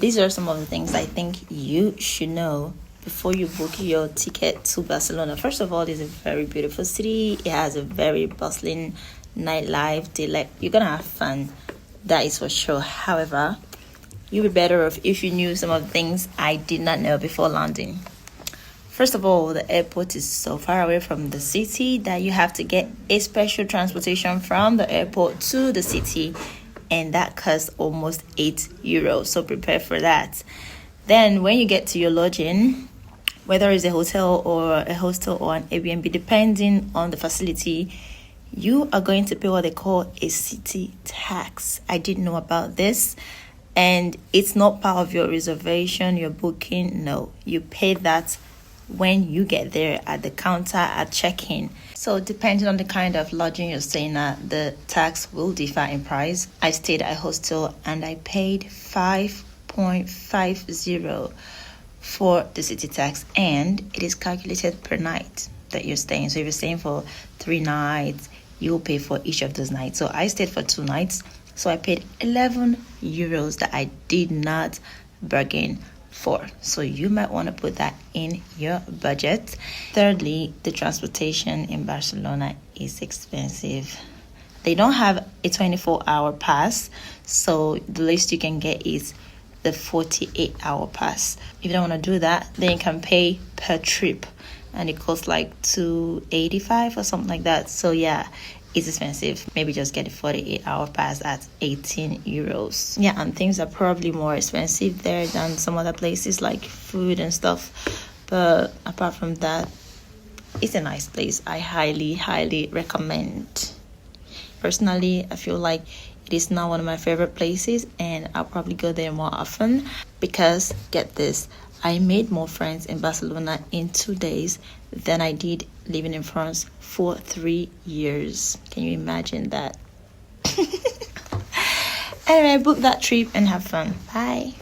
these are some of the things I think you should know before you book your ticket to Barcelona. First of all, it's a very beautiful city. It has a very bustling nightlife. You're gonna have fun, that is for sure. However, you'd be better off if you knew some of the things I did not know before landing. First of all, the airport is so far away from the city that you have to get a special transportation from the airport to the city, and that costs almost €8. So prepare for that. Then when you get to your lodging, whether it's a hotel or a hostel or an Airbnb, depending on the facility, you are going to pay what they call a city tax. I didn't know about this. And it's not part of your reservation, your booking. No, you pay that when you get there at the counter at check-in. So depending on the kind of lodging you're staying at, the tax will differ in price. I stayed at a hostel and I paid 5.50 for the city tax, and it is calculated per night that you're staying. So if you're staying for 3 nights, you'll pay for each of those nights. So I stayed for 2 nights, so I paid €11 that I did not bargain for. So you might want to put that in your budget. Thirdly, the transportation in Barcelona is expensive. They don't have a 24-hour pass, so the least you can get is the 48-hour pass. If you don't want to do that, then you can pay per trip, and it costs like $2.85 or something like that. So yeah, it's expensive. Maybe just get a 48-hour pass at €18. Yeah, and things are probably more expensive there than some other places, like food and stuff. But apart from that, it's a nice place. I highly recommend. Personally, I feel like it is now one of my favorite places, and I'll probably go there more often because, get this, I made more friends in Barcelona in 2 days than I did living in France for 3 years. Can you imagine that? Anyway, book that trip and have fun. Bye.